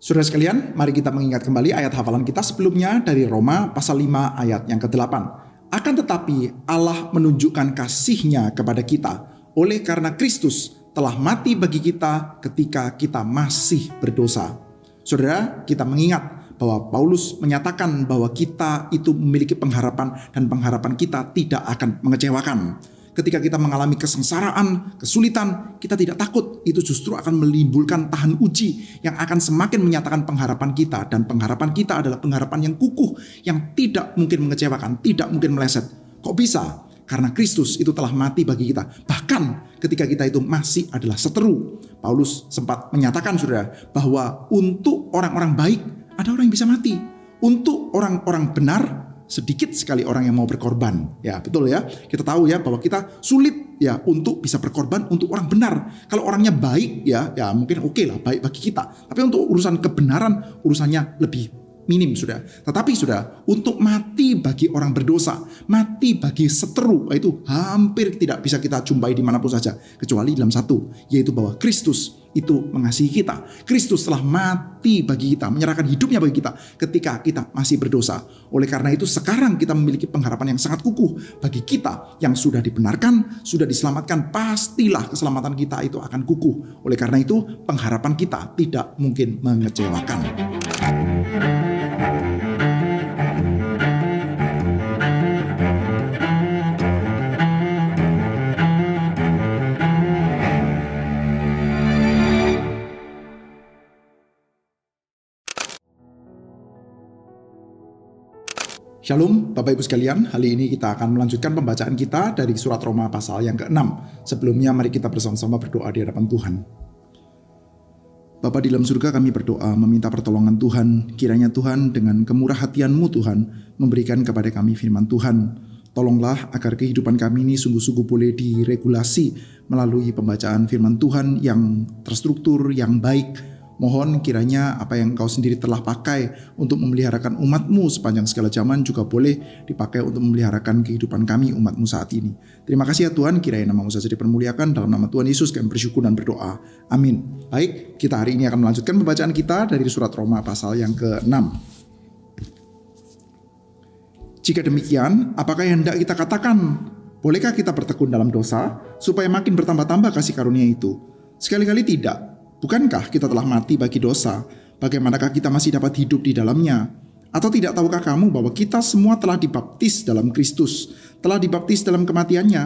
Saudara sekalian, mari kita mengingat kembali ayat hafalan kita sebelumnya dari Roma pasal 5 ayat yang ke-8. Akan tetapi Allah menunjukkan kasih-Nya kepada kita oleh karena Kristus telah mati bagi kita ketika kita masih berdosa. Saudara, kita mengingat bahwa Paulus menyatakan bahwa kita itu memiliki pengharapan dan pengharapan kita tidak akan mengecewakan. Ketika kita mengalami kesengsaraan, kesulitan, kita tidak takut. Itu justru akan menimbulkan tahan uji yang akan semakin menyatakan pengharapan kita. Dan pengharapan kita adalah pengharapan yang kukuh, yang tidak mungkin mengecewakan, tidak mungkin meleset. Kok bisa? Karena Kristus itu telah mati bagi kita. Bahkan ketika kita itu masih adalah seteru. Paulus sempat menyatakan, saudara, bahwa untuk orang-orang baik, ada orang yang bisa mati. Untuk orang-orang benar, sedikit sekali orang yang mau berkorban. Ya, betul ya. Kita tahu ya bahwa kita sulit ya untuk bisa berkorban untuk orang benar. Kalau orangnya baik ya mungkin oke lah, baik bagi kita. Tapi untuk urusan kebenaran, urusannya lebih minim, sudah. Tetapi sudah, untuk mati bagi orang berdosa, mati bagi seteru, itu hampir tidak bisa kita jumpai dimanapun saja. Kecuali dalam satu, yaitu bahwa Kristus itu mengasihi kita. Kristus telah mati bagi kita, menyerahkan hidupnya bagi kita ketika kita masih berdosa. Oleh karena itu sekarang kita memiliki pengharapan yang sangat kukuh bagi kita yang sudah dibenarkan, sudah diselamatkan. Pastilah keselamatan kita itu akan kukuh. Oleh karena itu pengharapan kita tidak mungkin mengecewakan. Shalom Bapak Ibu sekalian, hari ini kita akan melanjutkan pembacaan kita dari surat Roma pasal yang ke-6. Sebelumnya mari kita bersama-sama berdoa di hadapan Tuhan. Bapa di dalam surga, kami berdoa meminta pertolongan Tuhan. Kiranya Tuhan dengan kemurah hatian-Mu Tuhan memberikan kepada kami firman Tuhan. Tolonglah agar kehidupan kami ini sungguh-sungguh boleh diregulasi melalui pembacaan firman Tuhan yang terstruktur, yang baik. Mohon kiranya apa yang Engkau sendiri telah pakai untuk memeliharakan umat-Mu sepanjang segala zaman juga boleh dipakai untuk memeliharakan kehidupan kami umat-Mu saat ini. Terima kasih ya Tuhan, kiranya nama-Mu saja dipermuliakan. Dalam nama Tuhan Yesus kami bersyukur dan berdoa. Amin. Baik, kita hari ini akan melanjutkan pembacaan kita dari surat Roma pasal yang ke-6. Jika demikian, apakah yang hendak kita katakan? Bolehkah kita bertekun dalam dosa supaya makin bertambah-tambah kasih karunia itu? Sekali-kali tidak. Bukankah kita telah mati bagi dosa? Bagaimanakah kita masih dapat hidup di dalamnya? Atau tidak tahukah kamu bahwa kita semua telah dibaptis dalam Kristus, telah dibaptis dalam kematiannya?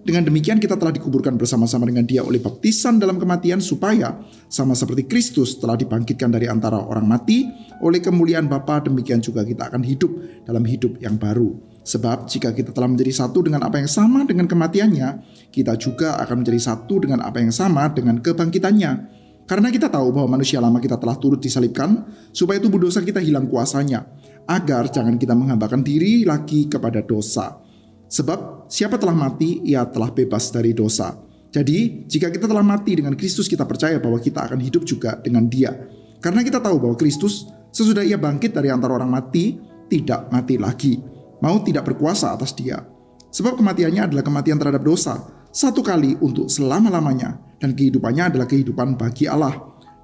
Dengan demikian kita telah dikuburkan bersama-sama dengan Dia oleh baptisan dalam kematian, supaya sama seperti Kristus telah dibangkitkan dari antara orang mati oleh kemuliaan Bapa, demikian juga kita akan hidup dalam hidup yang baru. Sebab jika kita telah menjadi satu dengan apa yang sama dengan kematiannya, kita juga akan menjadi satu dengan apa yang sama dengan kebangkitannya. Karena kita tahu bahwa manusia lama kita telah turut disalibkan, supaya tubuh dosa kita hilang kuasanya, agar jangan kita menghambakan diri lagi kepada dosa. Sebab siapa telah mati, ia telah bebas dari dosa. Jadi jika kita telah mati dengan Kristus, kita percaya bahwa kita akan hidup juga dengan Dia. Karena kita tahu bahwa Kristus sesudah Ia bangkit dari antara orang mati, tidak mati lagi, mau tidak berkuasa atas dia. Sebab kematiannya adalah kematian terhadap dosa, satu kali untuk selama-lamanya, dan kehidupannya adalah kehidupan bagi Allah.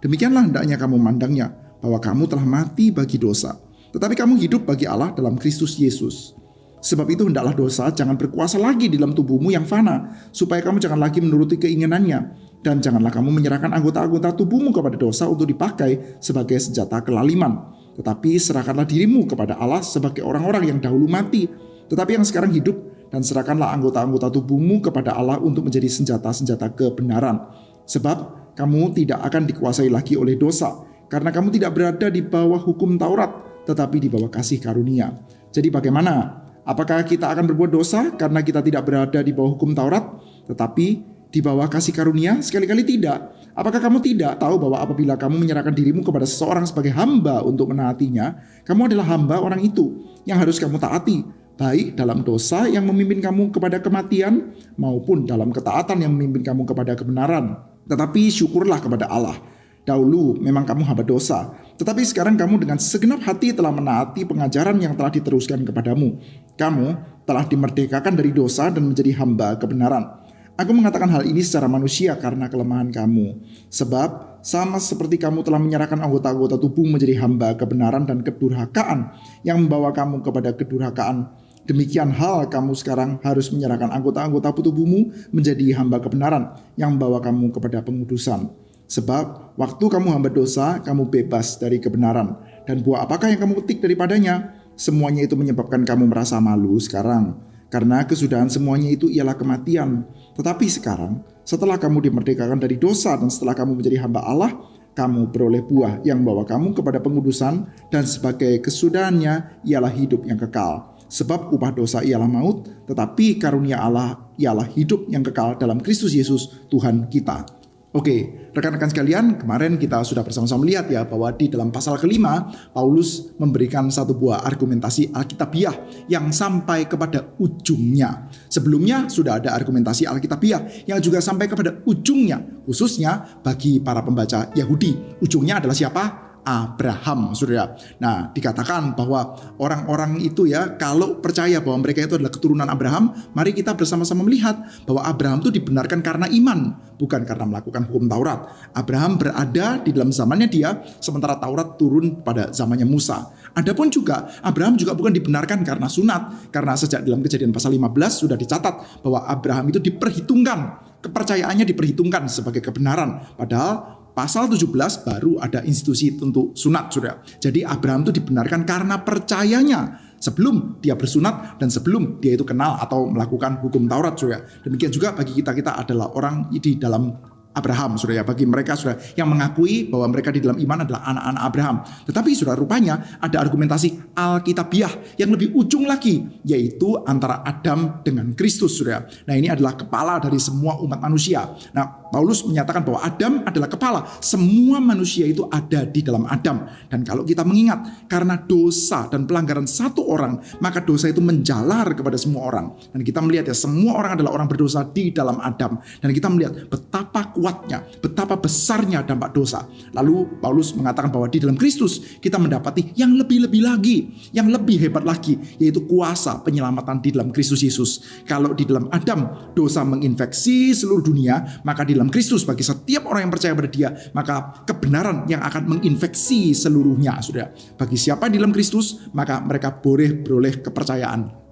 Demikianlah hendaknya kamu memandangnya, bahwa kamu telah mati bagi dosa, tetapi kamu hidup bagi Allah dalam Kristus Yesus. Sebab itu hendaklah dosa jangan berkuasa lagi di dalam tubuhmu yang fana, supaya kamu jangan lagi menuruti keinginannya. Dan janganlah kamu menyerahkan anggota-anggota tubuhmu kepada dosa untuk dipakai sebagai senjata kelaliman. Tetapi serahkanlah dirimu kepada Allah sebagai orang-orang yang dahulu mati, tetapi yang sekarang hidup. Dan serahkanlah anggota-anggota tubuhmu kepada Allah untuk menjadi senjata-senjata kebenaran. Sebab kamu tidak akan dikuasai lagi oleh dosa, karena kamu tidak berada di bawah hukum Taurat, tetapi di bawah kasih karunia. Jadi bagaimana? Apakah kita akan berbuat dosa karena kita tidak berada di bawah hukum Taurat, tetapi di bawah kasih karunia? Sekali-kali tidak. Apakah kamu tidak tahu bahwa apabila kamu menyerahkan dirimu kepada seseorang sebagai hamba untuk menaatinya, kamu adalah hamba orang itu yang harus kamu taati, baik dalam dosa yang memimpin kamu kepada kematian, maupun dalam ketaatan yang memimpin kamu kepada kebenaran. Tetapi syukurlah kepada Allah. Dahulu memang kamu hamba dosa, tetapi sekarang kamu dengan segenap hati telah menaati pengajaran yang telah diteruskan kepadamu. Kamu telah dimerdekakan dari dosa dan menjadi hamba kebenaran. Aku mengatakan hal ini secara manusia karena kelemahan kamu. Sebab sama seperti kamu telah menyerahkan anggota-anggota tubuh menjadi hamba kebenaran dan kedurhakaan yang membawa kamu kepada kedurhakaan, demikian hal kamu sekarang harus menyerahkan anggota-anggota tubuhmu menjadi hamba kebenaran yang membawa kamu kepada pengudusan. Sebab waktu kamu hamba dosa, kamu bebas dari kebenaran. Dan buah apakah yang kamu petik daripadanya? Semuanya itu menyebabkan kamu merasa malu sekarang. Karena kesudahan semuanya itu ialah kematian. Tetapi sekarang, setelah kamu dimerdekakan dari dosa dan setelah kamu menjadi hamba Allah, kamu beroleh buah yang membawa kamu kepada pengudusan, dan sebagai kesudahannya ialah hidup yang kekal. Sebab upah dosa ialah maut, tetapi karunia Allah ialah hidup yang kekal dalam Kristus Yesus Tuhan kita. Oke, rekan-rekan sekalian, kemarin kita sudah bersama-sama melihat ya bahwa di dalam pasal kelima, Paulus memberikan satu buah argumentasi Alkitabiah yang sampai kepada ujungnya. Sebelumnya sudah ada argumentasi Alkitabiah yang juga sampai kepada ujungnya, khususnya bagi para pembaca Yahudi. Ujungnya adalah siapa? Abraham, saudara. Nah, dikatakan bahwa orang-orang itu ya, kalau percaya bahwa mereka itu adalah keturunan Abraham, mari kita bersama-sama melihat bahwa Abraham itu dibenarkan karena iman, bukan karena melakukan hukum Taurat. Abraham berada di dalam zamannya dia, sementara Taurat turun pada zamannya Musa. Adapun juga, Abraham juga bukan dibenarkan karena sunat, karena sejak dalam Kejadian pasal 15 sudah dicatat bahwa Abraham itu diperhitungkan, kepercayaannya diperhitungkan sebagai kebenaran. Padahal pasal 17 baru ada institusi untuk sunat, saudara. Jadi Abraham itu dibenarkan karena percayanya sebelum dia bersunat dan sebelum dia itu kenal atau melakukan hukum Taurat, saudara. Demikian juga bagi kita adalah orang di dalam Abraham, saudara. Bagi mereka, saudara, yang mengakui bahwa mereka di dalam iman adalah anak-anak Abraham. Tetapi, saudara, rupanya ada argumentasi Alkitabiah yang lebih ujung lagi, yaitu antara Adam dengan Kristus, saudara. Nah, ini adalah kepala dari semua umat manusia. Nah, Paulus menyatakan bahwa Adam adalah kepala. Semua manusia itu ada di dalam Adam. Dan kalau kita mengingat, karena dosa dan pelanggaran satu orang, maka dosa itu menjalar kepada semua orang. Dan kita melihat ya, semua orang adalah orang berdosa di dalam Adam. Dan kita melihat betapa kuatnya, betapa besarnya dampak dosa. Lalu Paulus mengatakan bahwa di dalam Kristus kita mendapati yang lebih-lebih lagi, yang lebih hebat lagi, yaitu kuasa penyelamatan di dalam Kristus Yesus. Kalau di dalam Adam dosa menginfeksi seluruh dunia, maka di dalam Kristus bagi setiap orang yang percaya pada dia, maka kebenaran yang akan menginfeksi seluruhnya, saudara. Bagi siapa di dalam Kristus, maka mereka boleh beroleh kepercayaan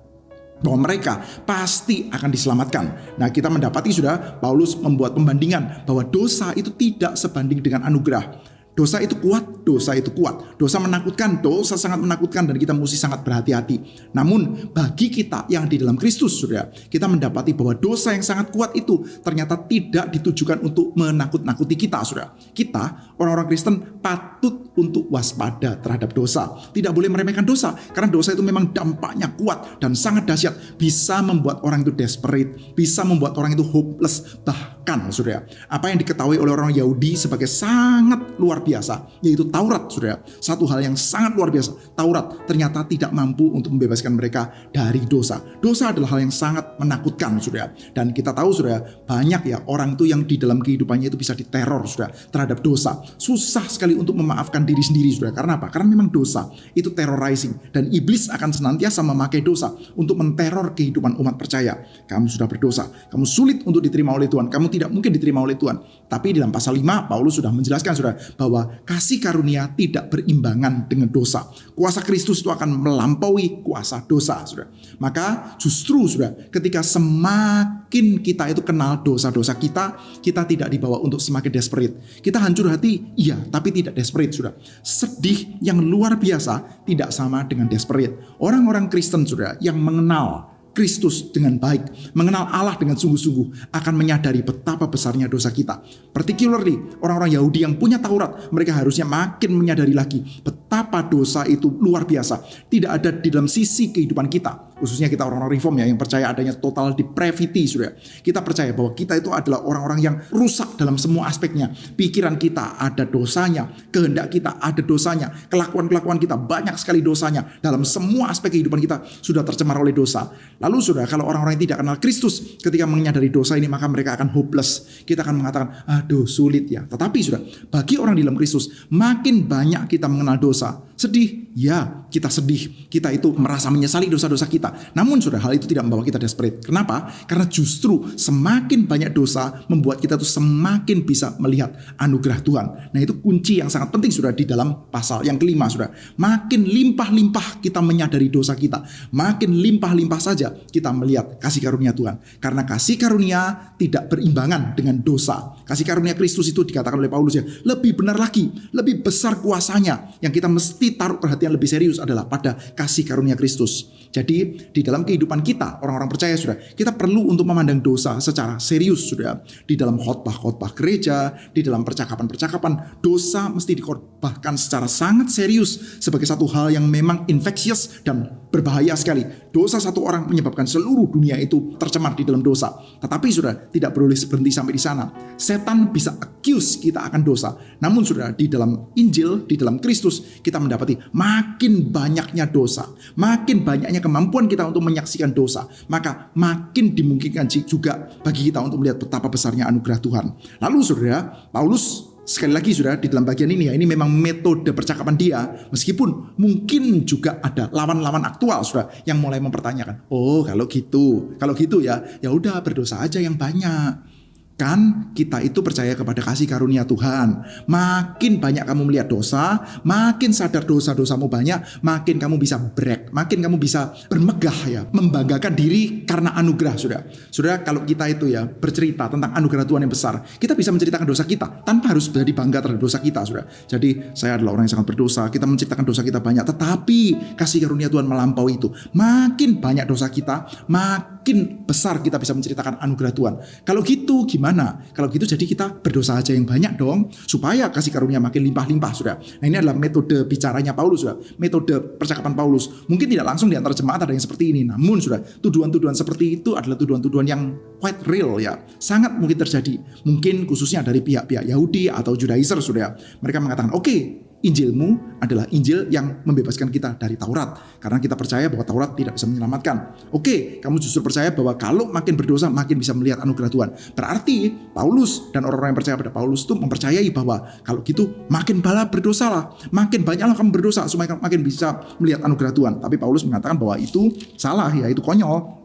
bahwa mereka pasti akan diselamatkan. Nah, kita mendapati sudah Paulus membuat pembandingan bahwa dosa itu tidak sebanding dengan anugerah. Dosa itu kuat, dosa itu kuat. Dosa menakutkan, dosa sangat menakutkan, dan kita mesti sangat berhati-hati. Namun bagi kita yang di dalam Kristus, saudara, kita mendapati bahwa dosa yang sangat kuat itu ternyata tidak ditujukan untuk menakut-nakuti kita, saudara. Kita, orang-orang Kristen, patut untuk waspada terhadap dosa. Tidak boleh meremehkan dosa, karena dosa itu memang dampaknya kuat dan sangat dahsyat. Bisa membuat orang itu desperate, bisa membuat orang itu hopeless. Bahkan, saudara, apa yang diketahui oleh orang Yahudi sebagai sangat luar biasa, yaitu Taurat, saudara. Satu hal yang sangat luar biasa, Taurat ternyata tidak mampu untuk membebaskan mereka dari dosa. Dosa adalah hal yang sangat menakutkan, saudara. Dan kita tahu, saudara, banyak ya orang itu yang di dalam kehidupannya itu bisa diteror, saudara, terhadap dosa. Susah sekali untuk memaafkan diri sendiri, saudara. Karena apa? Karena memang dosa itu terrorizing, dan iblis akan senantiasa memakai dosa untuk menteror kehidupan umat percaya. Kamu sudah berdosa, kamu sulit untuk diterima oleh Tuhan, kamu tidak mungkin diterima oleh Tuhan. Tapi dalam pasal 5 Paulus sudah menjelaskan, saudara, bahwa kasih karunia tidak berimbangan dengan dosa. Kuasa Kristus itu akan melampaui kuasa dosa, saudara. Maka justru, saudara, ketika semakin kita itu kenal dosa-dosa kita tidak dibawa untuk semakin desperate. Kita hancur hati, iya, tapi tidak desperate, saudara. Sedih yang luar biasa tidak sama dengan desperate. Orang-orang Kristen, saudara, yang mengenal Kristus dengan baik, mengenal Allah dengan sungguh-sungguh, akan menyadari betapa besarnya dosa kita. Particularly orang-orang Yahudi yang punya Taurat, mereka harusnya makin menyadari lagi betapa dosa itu luar biasa. Tidak ada di dalam sisi kehidupan kita, khususnya kita orang-orang reform ya, yang percaya adanya total depravity, saudara. Kita percaya bahwa kita itu adalah orang-orang yang rusak dalam semua aspeknya. Pikiran kita ada dosanya, kehendak kita ada dosanya, kelakuan-kelakuan kita banyak sekali dosanya. Dalam semua aspek kehidupan kita sudah tercemar oleh dosa. Lalu, saudara, kalau orang-orang yang tidak kenal Kristus ketika menyadari dosa ini, maka mereka akan hopeless. Kita akan mengatakan, aduh sulit ya. Tetapi, saudara, bagi orang di dalam Kristus, makin banyak kita mengenal dosa, Sedih? Ya, kita sedih. Kita itu merasa menyesali dosa-dosa kita. Namun saudara, hal itu tidak membawa kita desperate. Kenapa? Karena justru semakin banyak dosa membuat kita tuh semakin bisa melihat anugerah Tuhan. Nah, itu kunci yang sangat penting saudara di dalam pasal yang kelima saudara. Makin limpah-limpah kita menyadari dosa kita, makin limpah-limpah saja kita melihat kasih karunia Tuhan. Karena kasih karunia tidak berimbangan dengan dosa. Kasih karunia Kristus itu dikatakan oleh Paulus ya, lebih benar lagi, lebih besar kuasanya. Yang kita mesti taruh perhatian lebih serius adalah pada kasih karunia Kristus. Jadi di dalam kehidupan kita, orang-orang percaya saudara, kita perlu untuk memandang dosa secara serius saudara. Di dalam khotbah-khotbah gereja, di dalam percakapan-percakapan, dosa mesti dikhotbahkan secara sangat serius sebagai satu hal yang memang infectious dan berbahaya sekali. Dosa satu orang menyebabkan seluruh dunia itu tercemar di dalam dosa. Tetapi saudara, tidak boleh berhenti sampai di sana. Setan bisa accuse kita akan dosa. Namun saudara, di dalam Injil, di dalam Kristus, kita mendapati makin banyaknya dosa, makin banyaknya kemampuan kita untuk menyaksikan dosa, maka makin dimungkinkan juga bagi kita untuk melihat betapa besarnya anugerah Tuhan. Lalu saudara, Paulus sekali lagi saudara, di dalam bagian ini ya, ini memang metode percakapan dia, meskipun mungkin juga ada lawan-lawan aktual saudara yang mulai mempertanyakan, oh kalau gitu ya udah berdosa aja yang banyak. Kan kita itu percaya kepada kasih karunia Tuhan. Makin banyak kamu melihat dosa, makin sadar dosa-dosamu banyak, makin kamu bisa brag, makin kamu bisa bermegah ya, membanggakan diri karena anugerah saudara. Saudara, kalau kita itu ya bercerita tentang anugerah Tuhan yang besar, kita bisa menceritakan dosa kita tanpa harus menjadi bangga terhadap dosa kita saudara. Jadi saya adalah orang yang sangat berdosa, kita menceritakan dosa kita banyak, tetapi kasih karunia Tuhan melampaui itu. Makin banyak dosa kita, makin besar kita bisa menceritakan anugerah Tuhan. Kalau gitu gimana? Kalau gitu jadi kita berdosa aja yang banyak dong, supaya kasih karunia makin limpah-limpah saudara. Nah, ini adalah metode bicaranya Paulus saudara, metode percakapan Paulus. Mungkin tidak langsung di antara jemaat ada yang seperti ini, namun saudara, tuduhan-tuduhan seperti itu adalah tuduhan-tuduhan yang quite real ya, sangat mungkin terjadi. Mungkin khususnya dari pihak-pihak Yahudi atau Judaizer saudara. Mereka mengatakan, oke, Injilmu adalah Injil yang membebaskan kita dari Taurat. Karena kita percaya bahwa Taurat tidak bisa menyelamatkan. Oke, kamu justru percaya bahwa kalau makin berdosa makin bisa melihat anugerah Tuhan. Berarti Paulus dan orang-orang yang percaya pada Paulus itu mempercayai bahwa kalau gitu makin bala berdosalah, makin banyaklah kamu berdosa supaya makin bisa melihat anugerah Tuhan. Tapi Paulus mengatakan bahwa itu salah ya, itu konyol.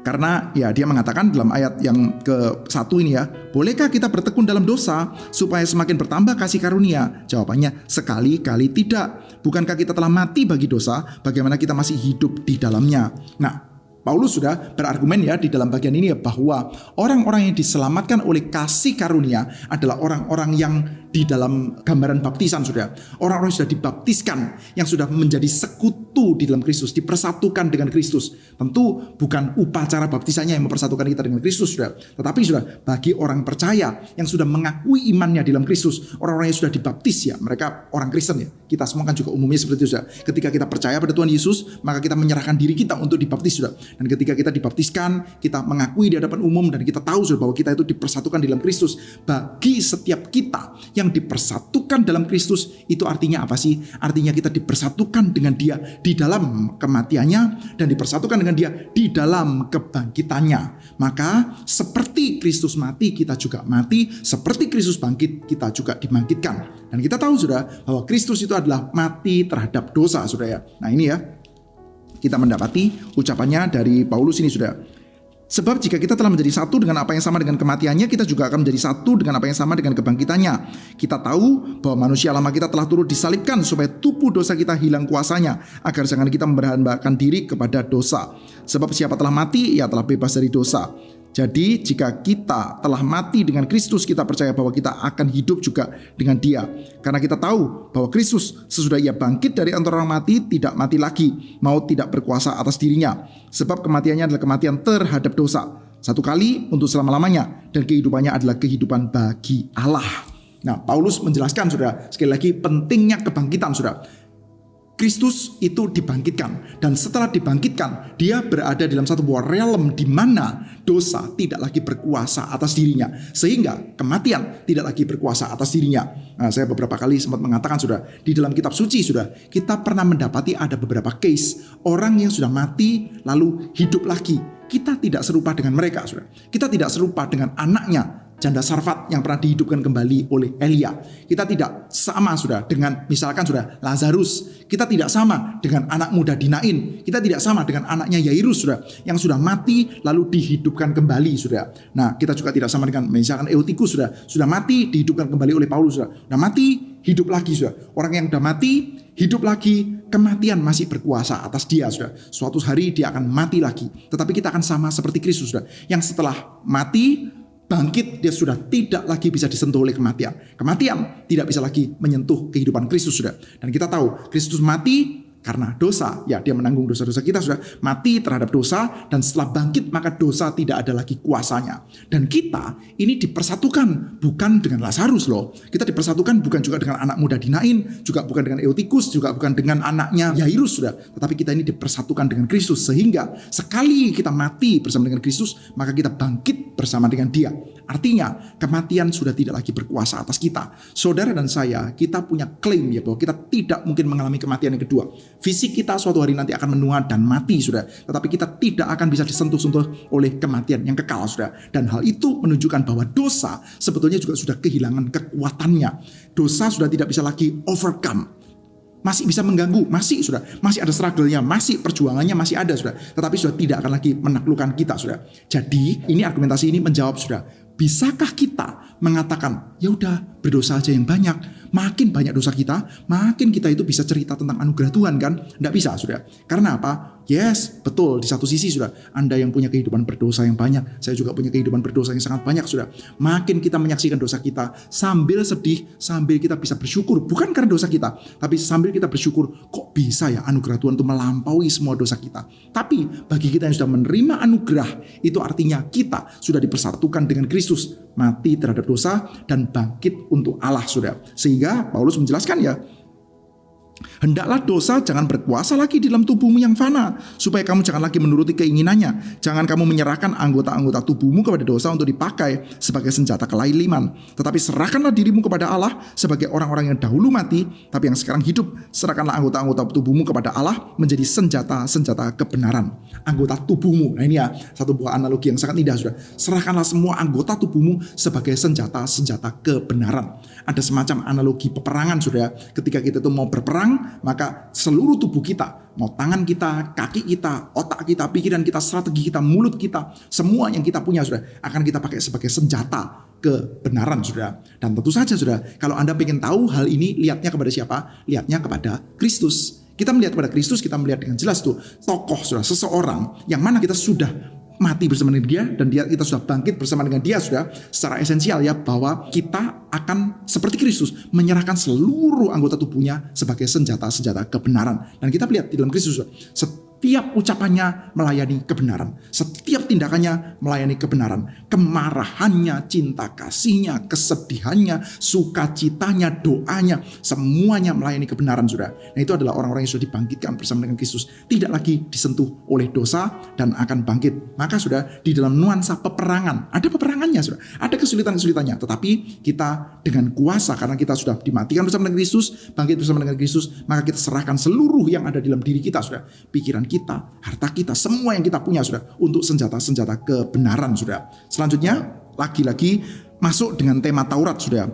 Karena ya dia mengatakan dalam ayat yang ke-1 ini ya, bolehkah kita bertekun dalam dosa supaya semakin bertambah kasih karunia? Jawabannya sekali-kali tidak. Bukankah kita telah mati bagi dosa, bagaimana kita masih hidup di dalamnya? Nah, Paulus sudah berargumen ya di dalam bagian ini ya, bahwa orang-orang yang diselamatkan oleh kasih karunia adalah orang-orang yang di dalam gambaran baptisan sudah. Orang-orang yang sudah dibaptiskan, yang sudah menjadi sekutu di dalam Kristus, dipersatukan dengan Kristus. Tentu bukan upacara baptisannya yang mempersatukan kita dengan Kristus sudah, tetapi sudah bagi orang percaya yang sudah mengakui imannya di dalam Kristus, orang-orang yang sudah dibaptis ya, mereka orang Kristen ya. Kita semua kan juga umumnya seperti itu sudah. Ketika kita percaya pada Tuhan Yesus, maka kita menyerahkan diri kita untuk dibaptis sudah. Dan ketika kita dibaptiskan, kita mengakui di hadapan umum dan kita tahu sudah bahwa kita itu dipersatukan di dalam Kristus. Bagi setiap kita yang dipersatukan dalam Kristus, itu artinya apa sih? Artinya kita dipersatukan dengan Dia di dalam kematiannya dan dipersatukan dengan Dia di dalam kebangkitannya. Maka seperti Kristus mati, kita juga mati. Seperti Kristus bangkit, kita juga dibangkitkan. Dan kita tahu sudah bahwa Kristus itu adalah mati terhadap dosa sudah ya. Nah ini ya, kita mendapati ucapannya dari Paulus ini sudah. Sebab jika kita telah menjadi satu dengan apa yang sama dengan kematiannya, kita juga akan menjadi satu dengan apa yang sama dengan kebangkitannya. Kita tahu bahwa manusia lama kita telah turut disalibkan supaya tubuh dosa kita hilang kuasanya, agar jangan kita memberhambakan diri kepada dosa. Sebab siapa telah mati, ia telah bebas dari dosa. Jadi jika kita telah mati dengan Kristus, kita percaya bahwa kita akan hidup juga dengan Dia. Karena kita tahu bahwa Kristus sesudah Ia bangkit dari antara orang mati, tidak mati lagi, maut tidak berkuasa atas dirinya. Sebab kematiannya adalah kematian terhadap dosa, satu kali untuk selama-lamanya, dan kehidupannya adalah kehidupan bagi Allah. Nah, Paulus menjelaskan saudara, sekali lagi pentingnya kebangkitan saudara. Kristus itu dibangkitkan, dan setelah dibangkitkan dia berada dalam satu buah realm di mana dosa tidak lagi berkuasa atas dirinya, sehingga kematian tidak lagi berkuasa atas dirinya. Nah, saya beberapa kali sempat mengatakan sudah di dalam kitab suci sudah kita pernah mendapati ada beberapa case orang yang sudah mati lalu hidup lagi. Kita tidak serupa dengan mereka, saudara. Kita tidak serupa dengan anaknya janda Sarfat yang pernah dihidupkan kembali oleh Elia. Kita tidak sama saudara dengan misalkan saudara Lazarus. Kita tidak sama dengan anak muda di Nain. Kita tidak sama dengan anaknya Yairus saudara, yang sudah mati lalu dihidupkan kembali saudara. Nah, kita juga tidak sama dengan misalkan Eutikus saudara, sudah mati dihidupkan kembali oleh Paulus saudara. Sudah mati hidup lagi saudara. Orang yang sudah mati hidup lagi, kematian masih berkuasa atas dia saudara. Suatu hari dia akan mati lagi. Tetapi kita akan sama seperti Kristus saudara, yang setelah mati bangkit, dia sudah tidak lagi bisa disentuh oleh kematian. Kematian tidak bisa lagi menyentuh kehidupan Kristus sudah. Dan kita tahu Kristus mati karena dosa, ya dia menanggung dosa-dosa kita sudah, mati terhadap dosa, dan setelah bangkit maka dosa tidak ada lagi kuasanya. Dan kita ini dipersatukan bukan dengan Lazarus loh. Kita dipersatukan bukan juga dengan anak muda di Nain, juga bukan dengan Eutikus, juga bukan dengan anaknya Yairus sudah. Tetapi kita ini dipersatukan dengan Kristus, sehingga sekali kita mati bersama dengan Kristus, maka kita bangkit bersama dengan Dia. Artinya kematian sudah tidak lagi berkuasa atas kita. Saudara dan saya, kita punya klaim ya bahwa kita tidak mungkin mengalami kematian yang kedua. Fisik kita suatu hari nanti akan menua dan mati sudah, tetapi kita tidak akan bisa disentuh-sentuh oleh kematian yang kekal sudah. Dan hal itu menunjukkan bahwa dosa sebetulnya juga sudah kehilangan kekuatannya. Dosa sudah tidak bisa lagi overcome. Masih bisa mengganggu, masih ada struggle-nya, masih perjuangannya masih ada sudah, tetapi sudah tidak akan lagi menaklukkan kita sudah. Jadi ini argumentasi ini menjawab sudah, bisakah kita mengatakan ya udah berdosa aja yang banyak, makin banyak dosa kita, makin kita itu bisa cerita tentang anugerah Tuhan kan? Tidak bisa sudah. Karena apa? Yes, betul. Di satu sisi sudah, Anda yang punya kehidupan berdosa yang banyak, saya juga punya kehidupan berdosa yang sangat banyak sudah. Makin kita menyaksikan dosa kita sambil sedih, sambil kita bisa bersyukur, bukan karena dosa kita, tapi sambil kita bersyukur, kok bisa ya anugerah Tuhan itu melampaui semua dosa kita. Tapi bagi kita yang sudah menerima anugerah, itu artinya kita sudah dipersatukan dengan Kristus, mati terhadap dosa dan bangkit untuk Allah sudah. Sehingga Paulus menjelaskan ya, hendaklah dosa jangan berkuasa lagi di dalam tubuhmu yang fana, supaya kamu jangan lagi menuruti keinginannya. Jangan kamu menyerahkan anggota-anggota tubuhmu kepada dosa untuk dipakai sebagai senjata kelaliman. Tetapi serahkanlah dirimu kepada Allah sebagai orang-orang yang dahulu mati, tapi yang sekarang hidup. Serahkanlah anggota-anggota tubuhmu kepada Allah menjadi senjata-senjata kebenaran. Anggota tubuhmu, nah ini ya satu buah analogi yang sangat indah sudah. Serahkanlah semua anggota tubuhmu sebagai senjata-senjata kebenaran. Ada semacam analogi peperangan sudah. Ketika kita itu mau berperang, maka seluruh tubuh kita, mau tangan kita, kaki kita, otak kita, pikiran kita, strategi kita, mulut kita, semua yang kita punya sudah akan kita pakai sebagai senjata kebenaran sudah. Dan tentu saja sudah, kalau Anda ingin tahu hal ini, lihatnya kepada siapa? Lihatnya kepada Kristus. Kita melihat kepada Kristus, kita melihat dengan jelas tuh tokoh sudah, seseorang yang mana kita sudah mati bersama dengan dia, dan kita sudah bangkit bersama dengan dia sudah. Secara esensial ya, bahwa kita akan seperti Kristus menyerahkan seluruh anggota tubuhnya sebagai senjata-senjata kebenaran. Dan kita lihat di dalam Kristus sudah, setiap ucapannya melayani kebenaran, setiap tindakannya melayani kebenaran, kemarahannya, cinta kasihnya, kesedihannya, sukacitanya, doanya, semuanya melayani kebenaran sudah. Nah, itu adalah orang-orang yang sudah dibangkitkan bersama dengan Kristus, tidak lagi disentuh oleh dosa dan akan bangkit. Maka sudah di dalam nuansa peperangan, ada peperangannya sudah, ada kesulitan-kesulitannya, tetapi kita dengan kuasa karena kita sudah dimatikan bersama dengan Kristus, bangkit bersama dengan Kristus, maka kita serahkan seluruh yang ada di dalam diri kita sudah, pikiran kita, harta kita, semua yang kita punya sudah, untuk senjata-senjata kebenaran sudah. Selanjutnya lagi-lagi masuk dengan tema Taurat sudah.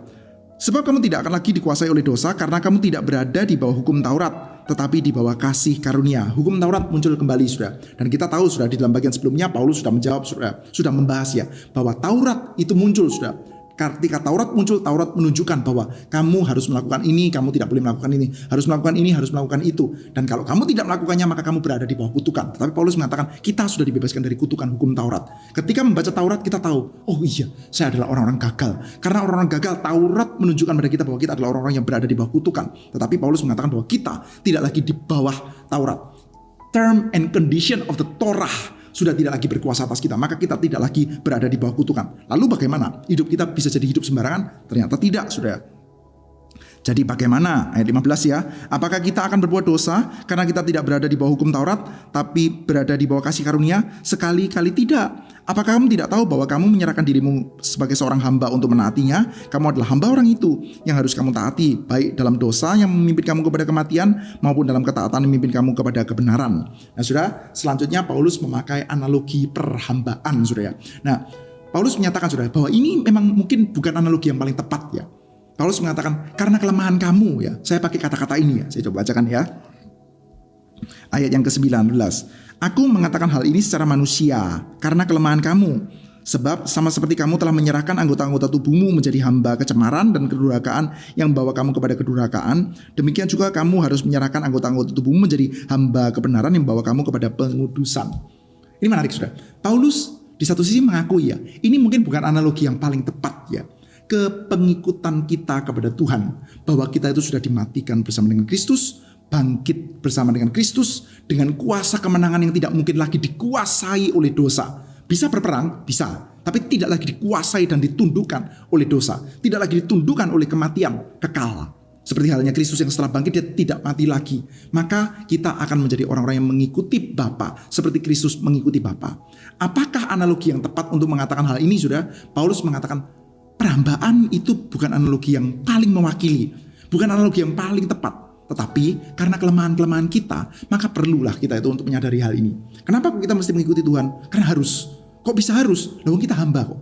Sebab kamu tidak akan lagi dikuasai oleh dosa karena kamu tidak berada di bawah hukum Taurat, tetapi di bawah kasih karunia. Hukum Taurat muncul kembali sudah. Dan kita tahu sudah di dalam bagian sebelumnya Paulus sudah menjawab sudah membahas ya bahwa Taurat itu muncul sudah. Ketika Taurat muncul, Taurat menunjukkan bahwa kamu harus melakukan ini, kamu tidak boleh melakukan ini, harus melakukan ini, harus melakukan itu. Dan kalau kamu tidak melakukannya, maka kamu berada di bawah kutukan. Tetapi Paulus mengatakan, kita sudah dibebaskan dari kutukan hukum Taurat. Ketika membaca Taurat, kita tahu, oh iya, saya adalah orang-orang gagal. Karena orang-orang gagal, Taurat menunjukkan pada kita bahwa kita adalah orang-orang yang berada di bawah kutukan. Tetapi Paulus mengatakan bahwa kita tidak lagi di bawah Taurat. Term and condition of the Torah sudah tidak lagi berkuasa atas kita, maka kita tidak lagi berada di bawah kutukan. Lalu bagaimana? Hidup kita bisa jadi hidup sembarangan? Ternyata tidak, sudah. Jadi bagaimana? Ayat 15 ya. Apakah kita akan berbuat dosa karena kita tidak berada di bawah hukum Taurat, tapi berada di bawah kasih karunia? Sekali-kali tidak. Apakah kamu tidak tahu bahwa kamu menyerahkan dirimu sebagai seorang hamba untuk menaatinya? Kamu adalah hamba orang itu yang harus kamu taati, baik dalam dosa yang memimpin kamu kepada kematian, maupun dalam ketaatan yang memimpin kamu kepada kebenaran. Nah, sudah, selanjutnya Paulus memakai analogi perhambaan, sudah ya. Nah, Paulus menyatakan saudara bahwa ini memang mungkin bukan analogi yang paling tepat ya. Paulus mengatakan karena kelemahan kamu ya. Saya pakai kata-kata ini ya. Saya coba bacakan ya. Ayat yang ke-19. Aku mengatakan hal ini secara manusia karena kelemahan kamu. Sebab sama seperti kamu telah menyerahkan anggota-anggota tubuhmu menjadi hamba kecemaran dan kedurhakaan yang membawa kamu kepada kedurhakaan, demikian juga kamu harus menyerahkan anggota-anggota tubuhmu menjadi hamba kebenaran yang membawa kamu kepada pengudusan. Ini menarik saudara. Paulus di satu sisi mengakui ya, ini mungkin bukan analogi yang paling tepat ya, kepengikutan kita kepada Tuhan, bahwa kita itu sudah dimatikan bersama dengan Kristus, bangkit bersama dengan Kristus, dengan kuasa kemenangan yang tidak mungkin lagi dikuasai oleh dosa. Bisa berperang, bisa, tapi tidak lagi dikuasai dan ditundukkan oleh dosa, tidak lagi ditundukkan oleh kematian kekal. Seperti halnya Kristus yang setelah bangkit dia tidak mati lagi. Maka kita akan menjadi orang-orang yang mengikuti Bapa seperti Kristus mengikuti Bapa. Apakah analogi yang tepat untuk mengatakan hal ini sudah? Paulus mengatakan perhambaan itu bukan analogi yang paling mewakili, bukan analogi yang paling tepat. Tetapi karena kelemahan-kelemahan kita, maka perlulah kita itu untuk menyadari hal ini. Kenapa kita mesti mengikuti Tuhan? Karena harus. Kok bisa harus? Lalu kita hamba kok.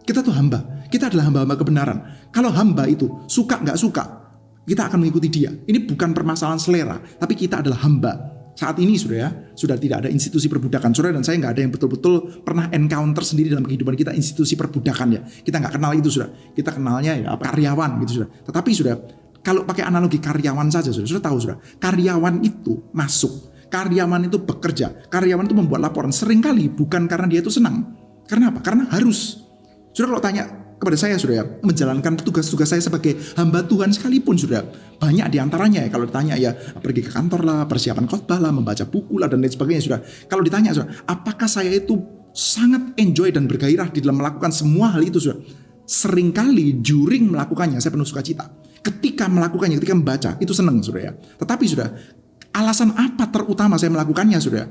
Kita tuh hamba. Kita adalah hamba-hamba kebenaran. Kalau hamba itu suka nggak suka, kita akan mengikuti dia. Ini bukan permasalahan selera, tapi kita adalah hamba. Saat ini sudah tidak ada institusi perbudakan. Saudara dan saya nggak ada yang betul-betul pernah encounter sendiri dalam kehidupan kita institusi perbudakan ya. Kita nggak kenal itu sudah. Kita kenalnya ya karyawan gitu sudah. Tetapi sudah kalau pakai analogi karyawan saja sudah tahu sudah. Karyawan itu masuk. Karyawan itu bekerja, karyawan itu membuat laporan seringkali bukan karena dia itu senang. Karena apa? Karena harus. Sudah kalau tanya kepada saya sudah ya, menjalankan tugas-tugas saya sebagai hamba Tuhan sekalipun sudah banyak diantaranya ya. Kalau ditanya ya pergi ke kantor lah, persiapan khotbah lah, membaca buku lah dan lain sebagainya sudah. Kalau ditanya sudah, apakah saya itu sangat enjoy dan bergairah di dalam melakukan semua hal itu sudah? Seringkali during melakukannya saya penuh sukacita. Ketika melakukannya, ketika membaca itu senang sudah ya. Tetapi sudah alasan apa terutama saya melakukannya sudah?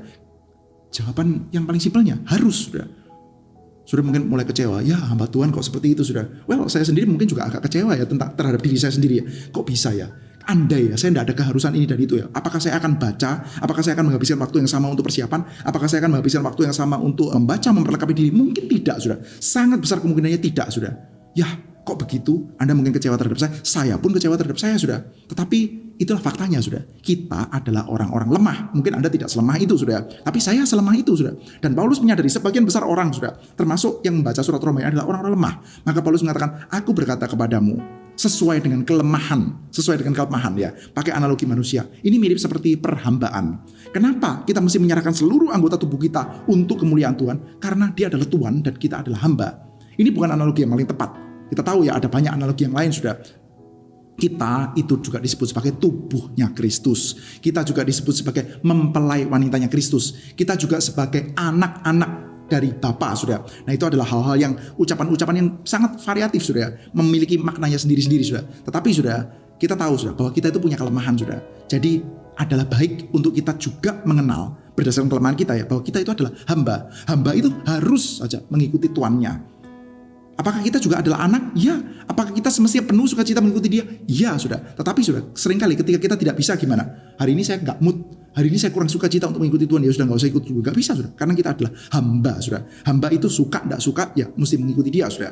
Jawaban yang paling simpelnya harus sudah. Sudah mungkin mulai kecewa. Ya hamba Tuhan kok seperti itu sudah. Well saya sendiri mungkin juga agak kecewa ya terhadap diri saya sendiri ya. Kok bisa ya? Andai ya saya tidak ada keharusan ini dan itu ya. Apakah saya akan baca? Apakah saya akan menghabiskan waktu yang sama untuk persiapan? Apakah saya akan menghabiskan waktu yang sama untuk membaca, memperlengkapi diri? Mungkin tidak sudah. Sangat besar kemungkinannya tidak sudah. Ya kok begitu? Anda mungkin kecewa terhadap saya pun kecewa terhadap saya sudah. Tetapi itulah faktanya sudah. Kita adalah orang-orang lemah. Mungkin Anda tidak selemah itu sudah. Tapi saya selemah itu sudah. Dan Paulus menyadari sebagian besar orang sudah. Termasuk yang membaca surat Roma adalah orang-orang lemah. Maka Paulus mengatakan, aku berkata kepadamu sesuai dengan kelemahan ya. Pakai analogi manusia. Ini mirip seperti perhambaan. Kenapa kita mesti menyerahkan seluruh anggota tubuh kita untuk kemuliaan Tuhan? Karena dia adalah Tuhan dan kita adalah hamba. Ini bukan analogi yang paling tepat. Kita tahu ya ada banyak analogi yang lain sudah. Kita itu juga disebut sebagai tubuhnya Kristus. Kita juga disebut sebagai mempelai wanitanya Kristus. Kita juga sebagai anak-anak dari Bapa sudah. Nah itu adalah hal-hal yang ucapan-ucapan yang sangat variatif sudah. Memiliki maknanya sendiri-sendiri sudah. Tetapi sudah kita tahu sudah bahwa kita itu punya kelemahan sudah. Jadi adalah baik untuk kita juga mengenal berdasarkan kelemahan kita ya. Bahwa kita itu adalah hamba. Hamba itu harus saja mengikuti tuannya. Apakah kita juga adalah anak? Ya. Apakah kita semestinya penuh sukacita mengikuti dia? Ya sudah. Tetapi sudah seringkali ketika kita tidak bisa gimana? Hari ini saya nggak mood. Hari ini saya kurang sukacita untuk mengikuti Tuhan. Ya sudah nggak usah ikut juga. Nggak bisa sudah. Karena kita adalah hamba sudah. Hamba itu suka nggak suka ya mesti mengikuti dia sudah.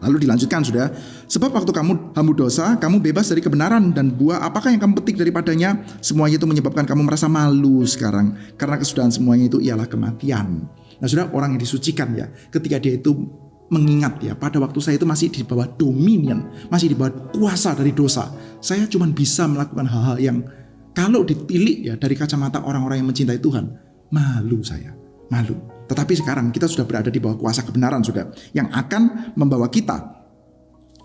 Lalu dilanjutkan sudah. Sebab waktu kamu hamba dosa, kamu bebas dari kebenaran dan buah apakah yang kamu petik daripadanya? Semuanya itu menyebabkan kamu merasa malu sekarang. Karena kesudahan semuanya itu ialah kematian. Nah sudah orang yang disucikan ya. Ketika dia itu mengingat ya, pada waktu saya itu masih di bawah dominion, masih di bawah kuasa dari dosa. Saya cuma bisa melakukan hal-hal yang kalau ditilik ya dari kacamata orang-orang yang mencintai Tuhan, malu saya, malu. Tetapi sekarang kita sudah berada di bawah kuasa kebenaran sudah, yang akan membawa kita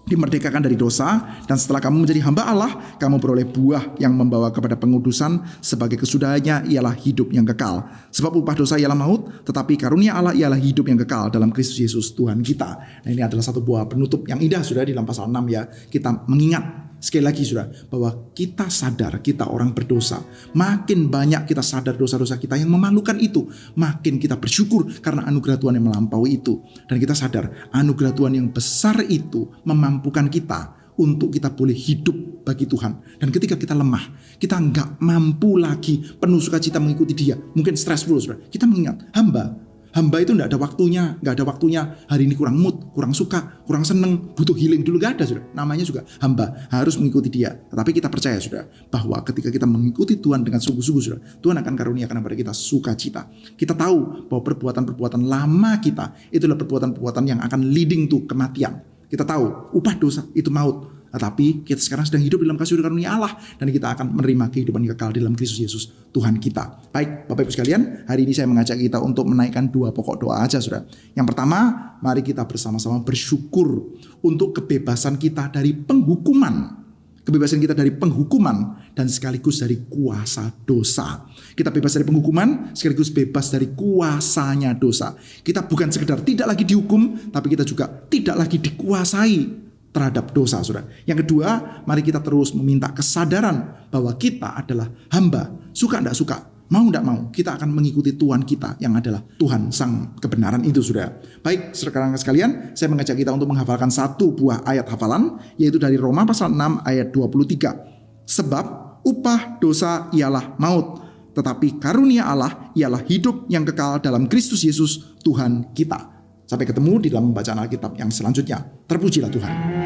dimerdekakan dari dosa, dan setelah kamu menjadi hamba Allah, kamu beroleh buah yang membawa kepada pengudusan, sebagai kesudahannya ialah hidup yang kekal. Sebab upah dosa ialah maut, tetapi karunia Allah ialah hidup yang kekal dalam Kristus Yesus Tuhan kita. Nah ini adalah satu buah penutup yang indah sudah di dalam pasal 6 ya. Kita mengingat sekali lagi sudah bahwa kita sadar kita orang berdosa. Makin banyak kita sadar dosa-dosa kita yang memalukan itu, makin kita bersyukur karena anugerah Tuhan yang melampaui itu. Dan kita sadar anugerah Tuhan yang besar itu memampukan kita untuk kita boleh hidup bagi Tuhan. Dan ketika kita lemah, kita nggak mampu lagi penuh sukacita mengikuti Dia, mungkin stressful sudah. Kita mengingat hamba Hamba itu nggak ada waktunya. Hari ini kurang mood, kurang suka, kurang seneng, butuh healing dulu, nggak ada sudah. Namanya juga hamba, harus mengikuti Dia. Tetapi kita percaya sudah bahwa ketika kita mengikuti Tuhan dengan sungguh-sungguh sudah, Tuhan akan karuniakan kepada kita sukacita. Kita tahu bahwa perbuatan-perbuatan lama kita itulah perbuatan-perbuatan yang akan leading to kematian. Kita tahu upah dosa itu maut. Tetapi kita sekarang sedang hidup dalam kasih karunia Allah, dan kita akan menerima kehidupan yang kekal dalam Kristus Yesus Tuhan kita. Baik, Bapak Ibu sekalian, hari ini saya mengajak kita untuk menaikkan 2 pokok doa aja, Saudara. Yang pertama, mari kita bersama-sama bersyukur untuk kebebasan kita dari penghukuman. Kebebasan kita dari penghukuman dan sekaligus dari kuasa dosa. Kita bebas dari penghukuman sekaligus bebas dari kuasanya dosa. Kita bukan sekedar tidak lagi dihukum, tapi kita juga tidak lagi dikuasai terhadap dosa, Saudara. Yang kedua, mari kita terus meminta kesadaran bahwa kita adalah hamba. Suka tidak suka, mau tidak mau, kita akan mengikuti Tuhan kita yang adalah Tuhan Sang Kebenaran itu, Saudara. Baik, sekarang sekalian, saya mengajak kita untuk menghafalkan 1 buah ayat hafalan, yaitu dari Roma pasal 6 ayat 23. Sebab upah dosa ialah maut, tetapi karunia Allah ialah hidup yang kekal dalam Kristus Yesus Tuhan kita. Sampai ketemu di dalam pembacaan Alkitab yang selanjutnya. Terpujilah Tuhan.